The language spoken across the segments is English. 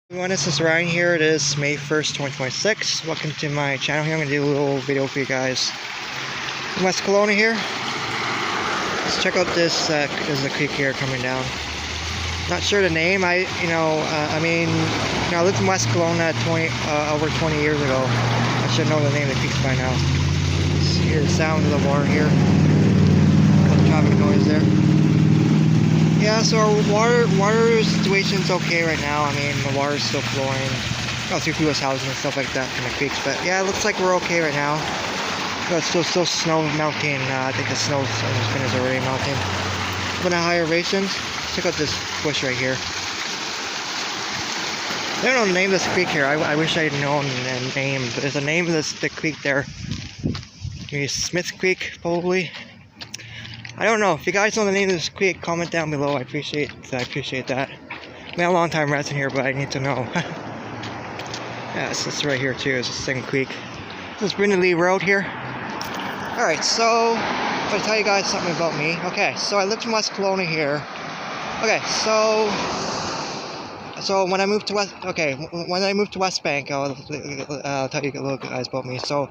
Everyone, this is Ryan here. It is May 1st, 2026. Welcome to my channel here. I'm going to do a little video for you guys in West Kelowna here. Let's check out this. There's a creek here coming down. Not sure the name. I lived in West Kelowna over 20 years ago. I should know the name of the creek by now. Let's hear the sound of the water here. A lot of traffic noise there. Yeah, so our water situation's okay right now. I mean, the water's still flowing out through people's houses and stuff like that from the creeks. But yeah, it looks like we're okay right now. But still snow melting. I think the snow is already melting. But at high elevations, check out this bush right here. I don't know the name of this creek here. I wish I had known the name. But there's a name of the creek there. Maybe Smith Creek, probably. I don't know. If you guys know the name of this creek, comment down below. I appreciate that. I'm a long time resident here, but I need to know. Yeah, it's right here too. It's the same creek. This is Brindley Lee Road here. Alright, so I'm going to tell you guys something about me. Okay, so I lived in West Kelowna here. Okay, so when I moved to West Bank, I'll tell you a little guys about me. So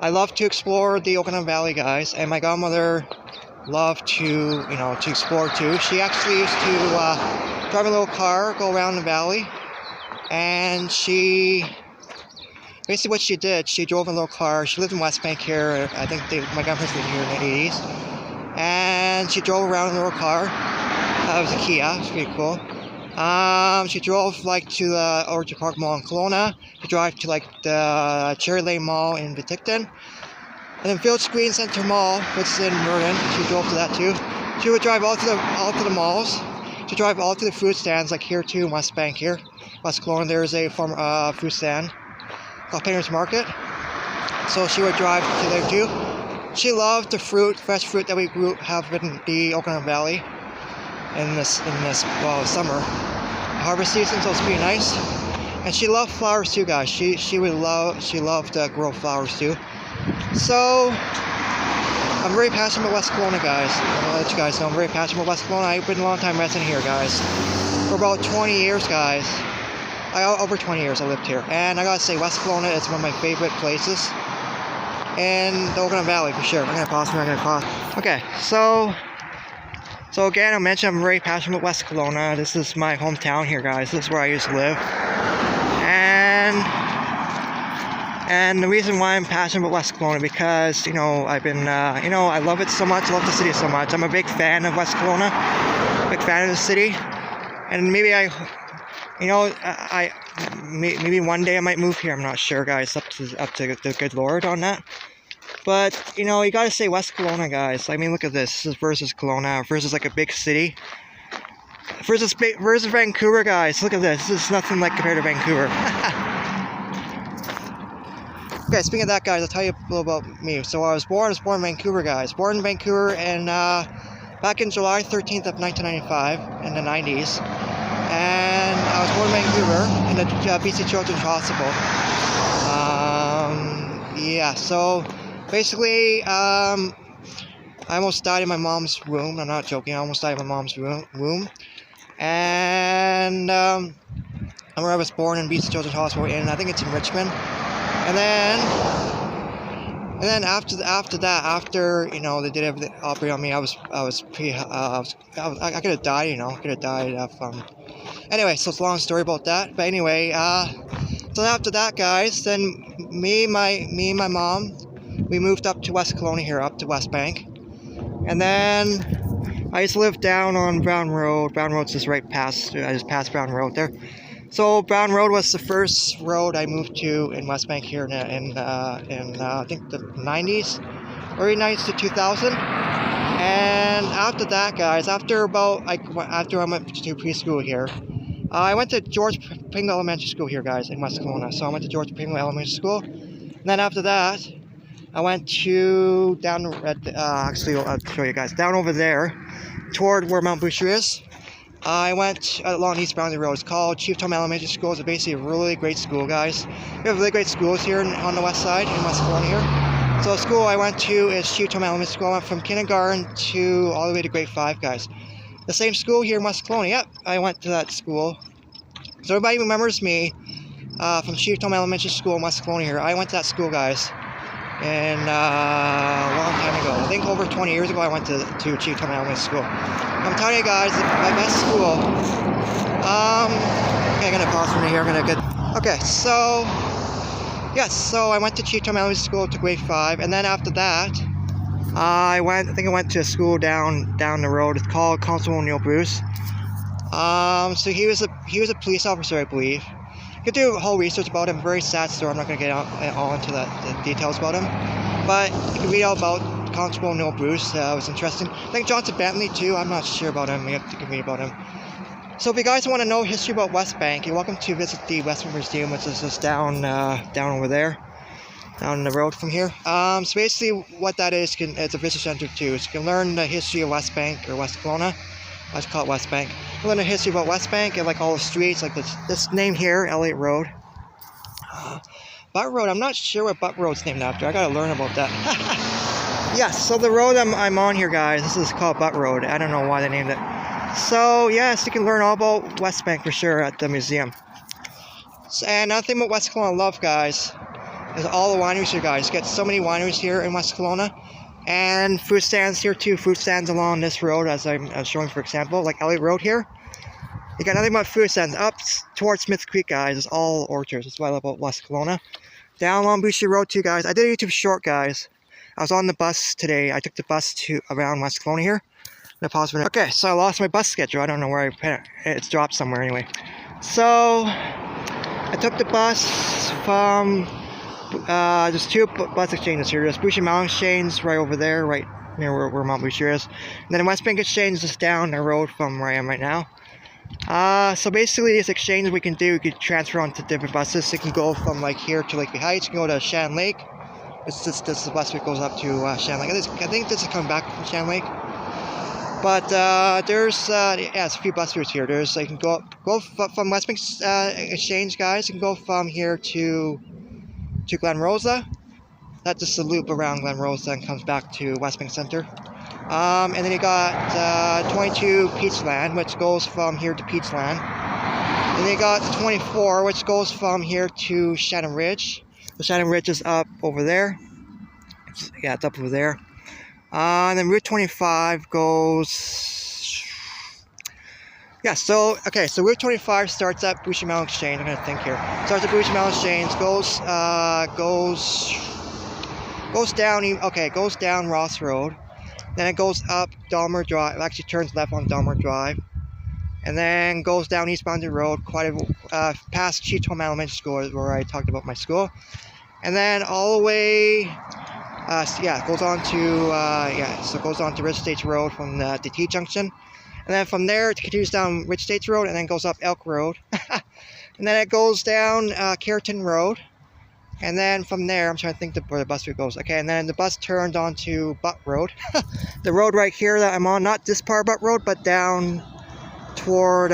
I love to explore the Okanagan Valley, guys, and my godmother loved to explore too. She actually used to drive a little car, go around the valley, and basically what she did, she drove a little car. She lived in West Bank here. I think my grandparents lived here in the 80s, and she drove around in a little car. It was a Kia. It was pretty cool. She drove to the Orchard Park Mall in Kelowna. She drove to the Cherry Lane Mall in Visitwestside. And then Village Green Center Mall, which is in Merton. She drove to that too. She would drive all to the malls. She drive all to the food stands, like here too in West Bank here. West Kelowna, there's a food stand called Painter's Market. So she would drive to there too. She loved the fresh fruit that we have in the Okanagan Valley in this summer harvest season, so it's pretty nice. And she loved flowers too, guys. She loved to grow flowers too. So I'm very passionate about West Kelowna, guys. I'll let you guys know I'm very passionate about West Kelowna. I've been a long time resident here, guys, for about 20 years, guys. Over 20 years I lived here, and I gotta say West Kelowna is one of my favorite places in the Okanagan Valley for sure. I'm gonna pause. Okay, so again, I mentioned I'm very passionate about West Kelowna. This is my hometown here, guys. This is where I used to live. And the reason why I'm passionate about West Kelowna, because, I've been, I love it so much. I love the city so much. I'm a big fan of West Kelowna. Big fan of the city. And maybe maybe one day I might move here. I'm not sure, guys. Up to the good Lord on that. But, you gotta say West Kelowna, guys. I mean, look at this. This is versus Kelowna, versus like a big city. Versus Vancouver, guys. Look at this. This is nothing like compared to Vancouver. Okay, speaking of that, guys, I'll tell you a little about me. So I was born in Vancouver, guys. Born in Vancouver and back in July 13th of 1995 in the 90s. And I was born in Vancouver in the BC Children's Hospital. Yeah, so basically, I almost died in my mom's womb. I'm not joking. I almost died in my mom's womb. And where I was born in BC Children's Hospital, and I think it's in Richmond. And then after they did everything, operate on me, I could have died. Anyway, so it's a long story about that. But anyway, so after that, guys, then me and my mom, we moved up to West Kelowna here, up to West Bank. And then I used to live down on Brown Road. Brown Road's just right past, I just passed Brown Road there. So Brown Road was the first road I moved to in West Bank here in I think the 90s, early 90s to 2000. And after that, guys, after I went to preschool here, I went to George Pringle Elementary School here, guys, in West Kelowna. So I went to George Pringle Elementary School. And then after that, I went to actually I'll show you guys down over there, toward where Mount Boucher is. I went along East Boundary Road. It's called Chief Tom Elementary School. It's basically a really great school, guys. We have really great schools here on the west side, in West Kelowna here. So the school I went to is Chief Tom Elementary School. I went from kindergarten to all the way to grade 5, guys. The same school here in West Kelowna. Yep, I went to that school. So everybody remembers me from Chieftown Elementary School in West Kelowna here. I went to that school, guys, and a long time ago. I think over 20 years ago I went to Chieftown Elementary School. I'm telling you guys, my best school. Okay, I'm gonna pause for a minute here. I'm gonna get. Okay, so yes, so I went to Chieftown Elementary School to grade 5, and then after that, I think I went to a school down the road. It's called Constable Neil Bruce. So he was a police officer, I believe. You could do a whole research about him. Very sad story. I'm not going to get all into the details about him, but you can read all about Constable Neil Bruce. It was interesting. I think Johnson Bentley too. I'm not sure about him. You can read about him. So if you guys want to know history about West Bank, you're welcome to visit the Westbank Museum, which is just down over there, down the road from here. So basically, what that is, it's a visitor center too. So you can learn the history of West Bank or West Kelowna. Let's call it West Bank. Learn the history about West Bank and like all the streets, like this name here, Elliott Road. Butt Road, I'm not sure what Butt Road's named after. I gotta learn about that. Yes, so the road I'm on here, guys, this is called Butt Road. I don't know why they named it. So yes, you can learn all about West Bank for sure at the museum. And another thing about West Kelowna I love, guys, is all the wineries here, guys. You get so many wineries here in West Kelowna. And fruit stands here too. Fruit stands along this road, as I'm showing for example, like Elliott Road here. You got nothing but fruit stands. Up towards Smith Creek, guys, it's all orchards. That's what I love about West Kelowna. Down along Boucher Road too, guys. I did a YouTube short, guys. I was on the bus today. I took the bus to around West Kelowna here. Okay, so I lost my bus schedule. I don't know where I put it. It's dropped somewhere anyway. So I took the bus from there's two bus exchanges here. There's Boucher Mountain Exchange right over there, right near where Mount Boucher is. And then West Bank Exchange is just down the road from where I am right now. So basically this exchange we can do, we could transfer onto different buses. So you can go from like here to Lakeview Heights, you can go to Shan Lake. This is the bus that goes up to Shan Lake. I think this is coming back from Shan Lake. But there's it's a few bus routes here. There's you can go from West Bank Exchange, guys. You can go from here to Glen Rosa. That's just a loop around Glen Rosa and comes back to West Bank Center. And then you got 22 Peachland, which goes from here to Peachland. And then you got 24, which goes from here to Shannon Ridge. The Shannon Ridge is up over there. Yeah, it's up over there. And then Route 25 goes... Yeah, so Route 25 starts at Boucher Mountain Exchange. I'm going to think here. Starts at Boucher Mountain Exchange, goes down Ross Road. Then it goes up Dahmer Drive. It actually turns left on Dahmer Drive. And then goes down East Boundary Road, past Chieftown Elementary School, where I talked about my school. And then all the way... it goes on to Ridge Estates Road from the T Junction, and then from there it continues down Ridge Estates Road and then goes up Elk Road, and then it goes down Carrollton Road, and then from there I'm trying to think where the bus route goes. Okay, and then the bus turns onto Butt Road, the road right here that I'm on, not this part of Butt Road, but down toward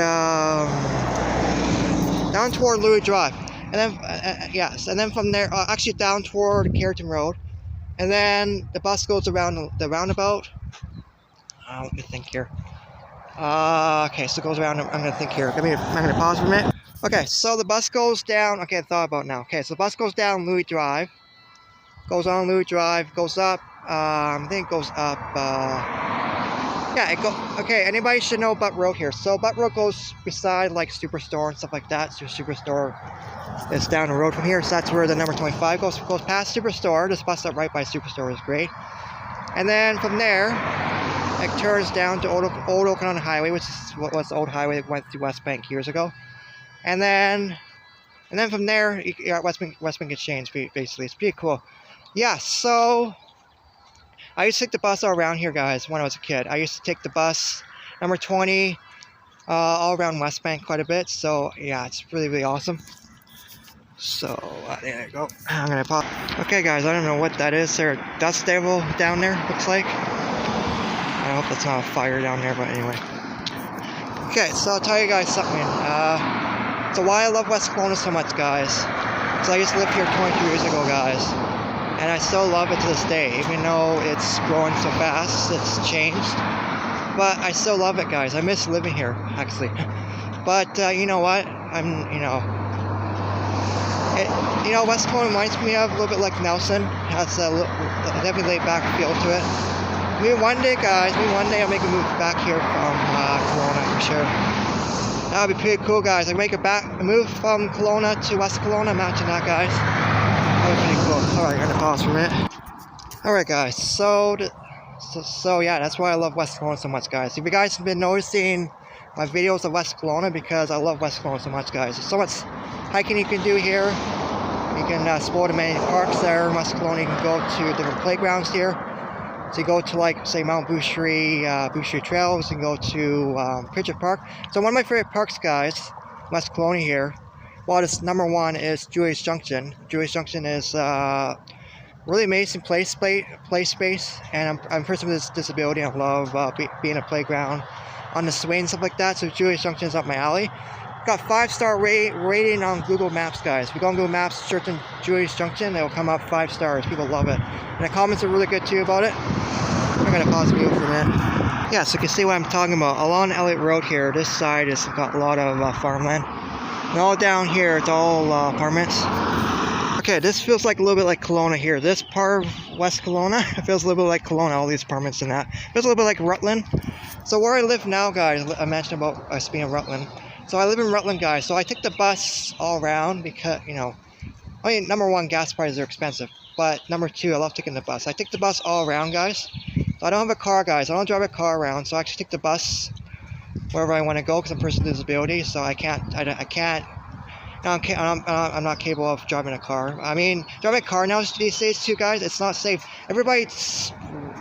Louis Drive, and then and then from there actually down toward Carrollton Road. And then the bus goes around the roundabout. Let me think here. Okay, so it goes around. I'm going to think here. I'm going to pause for a minute. Okay, so the bus goes down. Okay, I thought about it now. Okay, so the bus goes down Louis Drive. Goes on Louis Drive. Goes up. I think it goes up. Okay, anybody should know Butt Road here. So Butt Road goes beside like Superstore and stuff like that. So Superstore is down the road from here. So that's where the number 25 goes past Superstore. This bus stop right by Superstore is great. And then from there, it turns down to Old Okanagan Highway, which is what was the old highway that went through West Bank years ago. And then from there, you're at West Bank Exchange, basically. It's pretty cool. Yeah, so I used to take the bus all around here, guys, when I was a kid. I used to take the bus, number 20, all around West Bank quite a bit. So, yeah, it's really, really awesome. So, there you go. I'm going to pop. Okay, guys, I don't know what that is. There a dust devil down there, looks like. I hope that's not a fire down there, but anyway. Okay, so I'll tell you guys something. So why I love West Kelowna so much, guys. So I used to live here 22 years ago, guys. And I still love it to this day, even though it's growing so fast, it's changed. But I still love it, guys. I miss living here, actually. But you know what? West Kelowna reminds me of a little bit like Nelson. Has a definitely laid back feel to it. Maybe one day, guys. Maybe one day I'll make a move back here from Kelowna for sure. That would be pretty cool, guys. I make a move from Kelowna to West Kelowna. Imagine that, guys. That would be pretty cool. Alright, I'm gonna pause for a minute. Alright, guys. So yeah, that's why I love West Kelowna so much, guys. If you guys have been noticing my videos of West Kelowna, because I love West Kelowna so much, guys. There's so much hiking you can do here. You can explore the many parks there in West Kelowna. You can go to different playgrounds here. So you go to, like, say, Mount Boucherie Trails. You can go to Pritchard Park. So one of my favorite parks, guys, West Kelowna here, well, this number one is Julius Junction. Julius Junction is really amazing play space, and I'm a person with disability. I love being a playground on the swing and stuff like that. So Julius Junction is up my alley. Got 5-star rating on Google Maps, guys. If you go on Google Maps, search in Julius Junction, it'll come up 5 stars. People love it, and the comments are really good too about it. I'm gonna pause the video for a minute. Yeah, so you can see what I'm talking about. Along Elliott Road here, this side has got a lot of farmland, and all down here it's all apartments. Okay, this feels like a little bit like Kelowna here. This part of West Kelowna, it feels a little bit like Kelowna, all these apartments and that. It feels a little bit like Rutland. So where I live now, guys, I mentioned about us being in Rutland. So I live in Rutland, guys. So I take the bus all around because, number one, gas prices are expensive. But number two, I love taking the bus. I take the bus all around, guys. So I don't have a car, guys. I don't drive a car around. So I actually take the bus wherever I want to go because I'm a person with disability. So I'm not capable of driving a car. I mean, driving a car now these days too, guys, it's not safe. Everybody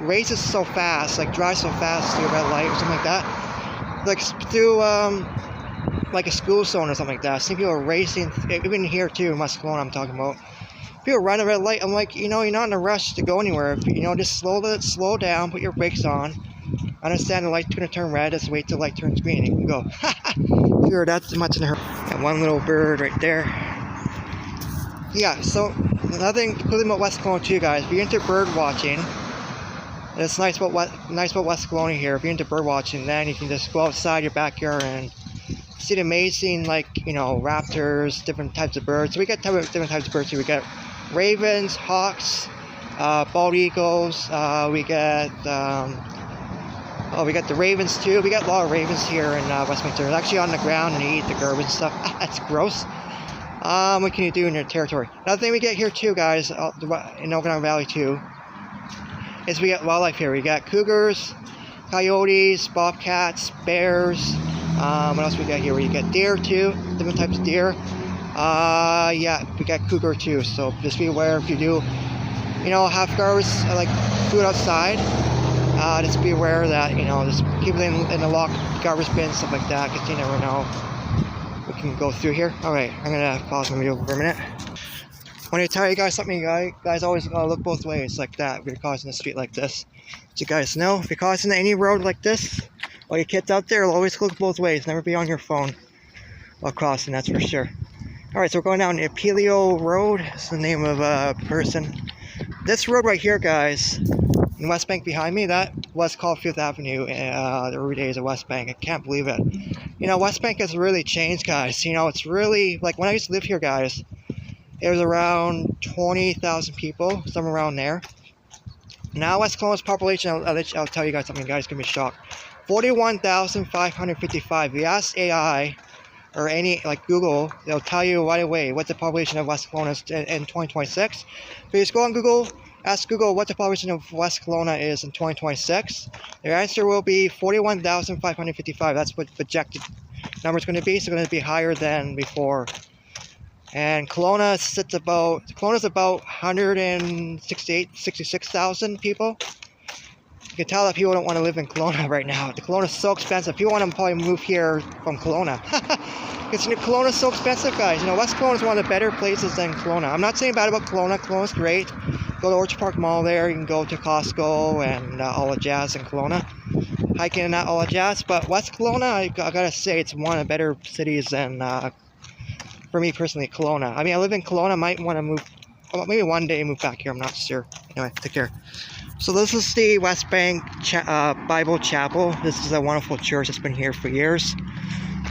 races so fast, like drives so fast through a red light or something like that. Like through like a school zone or something like that. I see people are racing, even here too in West Kelowna I'm talking about. People run a red light. I'm like, you're not in a rush to go anywhere. Just slow down, put your brakes on. Understand the light's gonna turn red, just wait till the light turns green and you can go. Sure, that's much in a hurry. And one little bird right there. Yeah, so another thing completely about West Kelowna too, guys. If you're into bird watching, it's nice about West Kelowna here. If you're into bird watching, then you can just go outside your backyard and see the amazing, raptors, different types of birds. So we get different types of birds here. We get ravens, hawks, bald eagles. We get the ravens too. We got a lot of ravens here in Westminster. They're actually on the ground and they eat the garbage and stuff. That's gross. What can you do in your territory? Another thing we get here too, guys, in Okanagan Valley too, is we get wildlife here. We got cougars, coyotes, bobcats, bears. What else we got here? We get deer too, different types of deer. Yeah, we got cougar too. So just be aware if you do, have garbage like food outside. Just be aware that, just keep it in the locked garbage bin, stuff like that, because you never know what can go through here. Alright, I'm going to pause my video for a minute. When I tell you guys something, you guys always gotta look both ways like that if you're crossing the street like this. So you guys know, if you're crossing any road like this, all your kids out there will always look both ways, never be on your phone while crossing, that's for sure. Alright, so we're going down Apelio Road, it's the name of a person. This road right here, guys, in West Bank behind me, that was called 5th Avenue in the early days of West Bank. I can't believe it. West Bank has really changed, guys. It's really, like when I used to live here, guys, it was around 20,000 people, somewhere around there. Now West Kelowna's population, I'll tell you guys something, guys, gonna be shocked. 41,555. If you ask AI or any, like Google, they'll tell you right away what the population of West Kelowna is in 2026. If you just go on Google, ask Google what the population of West Kelowna is in 2026. Their answer will be 41,555. That's what projected number is going to be. So it's going to be higher than before. And Kelowna's about 66,000 people. You can tell that people don't want to live in Kelowna right now. The Kelowna's so expensive. People want to probably move here from Kelowna. Because Kelowna's so expensive, guys. West Kelowna is one of the better places than Kelowna. I'm not saying bad about Kelowna. Kelowna's great. Go to Orchard Park Mall there. You can go to Costco and all the jazz in Kelowna. Hiking and all the jazz. But West Kelowna, I gotta say, it's one of the better cities than, for me personally, Kelowna. I mean, I live in Kelowna. I might want to move, maybe one day move back here. I'm not sure. Anyway, take care. So this is the West Bank Bible Chapel. This is a wonderful church that's been here for years.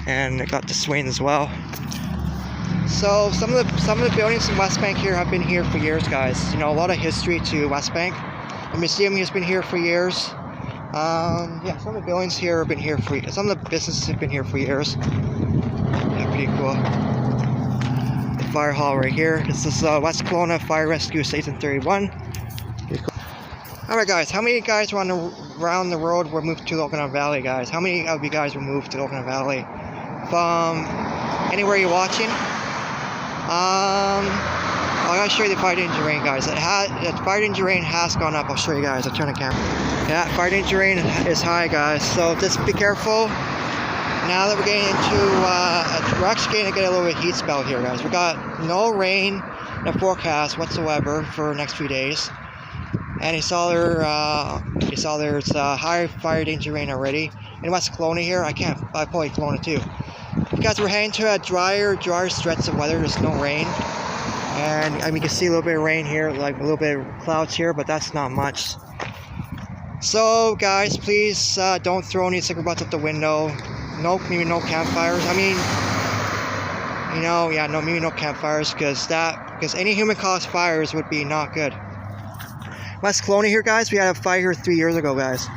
and it got the swing as well. So some of the buildings in West Bank here have been here for years, guys. You know, a lot of history to West Bank. The museum has been here for years. Yeah, some of the buildings here have been here for years. Some of the businesses have been here for years. Yeah, pretty cool. The fire hall right here. This is West Kelowna Fire Rescue Station 31. Pretty cool. Alright guys, how many of you guys around the road were moved to the Okanagan Valley, guys? How many of you guys were moved to the Okanagan Valley? From anywhere you're watching? I gotta show you the fire danger range, guys. The fire danger range has gone up. I'll show you guys. I'll turn the camera. Yeah, fire danger range is high, guys. So just be careful. Now that we're getting into, we're actually going to get a little bit of heat spell here, guys. We got no rain in the forecast whatsoever for the next few days. And you saw there's high fire danger range already in West Kelowna here. I probably Kelowna too. Because we're heading to a drier stretch of weather. There's no rain. And I mean, you can see a little bit of rain here, like a little bit of clouds here, but that's not much. So, guys, please don't throw any cigarette butts out the window. Maybe no campfires. I mean, you know, yeah, maybe no campfires because any human-caused fires would be not good. West Kelowna here, guys. We had a fire here 3 years ago, guys.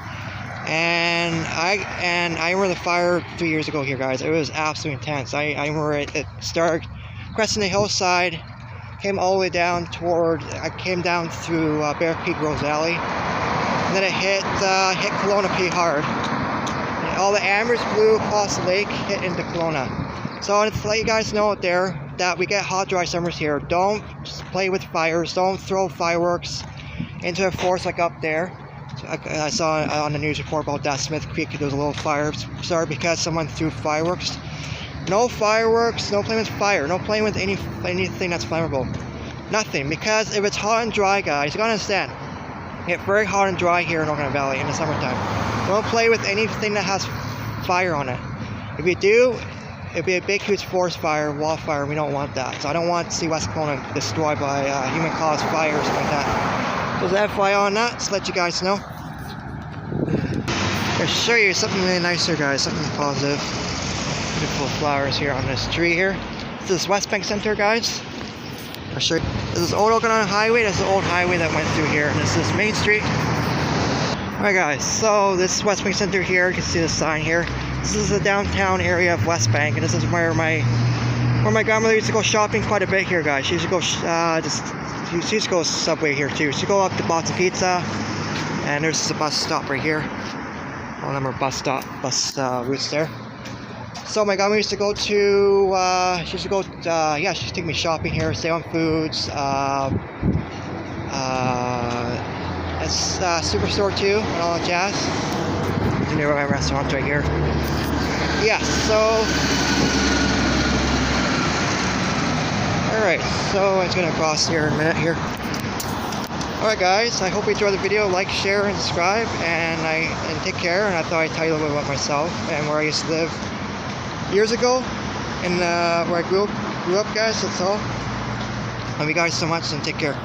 And I remember the fire 3 years ago here, guys. It was absolutely intense. I remember it started cresting the hillside. Came all the way down I came down through Bear Peak Rose Alley, and then it hit Kelowna pretty hard. And all the ambers blew across the lake, hit into Kelowna. So to let you guys know out there that we get hot, dry summers here. Don't play with fires. Don't throw fireworks into a forest like up there. I saw on the news report about that Smith Creek. There was a little fire started because someone threw fireworks. No fireworks, no playing with fire, no playing with anything that's flammable. Nothing, because if it's hot and dry, guys, you gotta understand, it's very hot and dry here in Okanagan Valley in the summertime. Don't play with anything that has fire on it. If you do, it'll be a big, huge forest fire, wildfire, and we don't want that. So I don't want to see West Kelowna destroyed by human-caused fire or something like that. So there's FYI on that, just to let you guys know. I'll show you something really nice here, guys, something positive. Beautiful flowers here on this tree here. This is West Bank Center, guys. I'll show you. This is Old Okanagan Highway. That's the old highway that went through here. And this is Main Street. Alright, guys. So this is West Bank Center here. You can see the sign here. This is the downtown area of West Bank, and this is where my grandmother used to go shopping quite a bit here, guys. She used to go she used to go Subway here too. She used to go up to Boston Pizza, and there's a bus stop right here. All them are bus routes there. So my grandma used to go to, she used to take me shopping here, Stay On Foods, it's Superstore too, and all that jazz. There's a new restaurant right here. Yeah, so, alright, so it's gonna cross here in a minute here. Alright guys, I hope you enjoyed the video. Like, share, and subscribe, and take care. And I thought I'd tell you a little bit about myself and where I used to live years ago, and where I grew up, guys. That's all. Love you guys so much, and take care.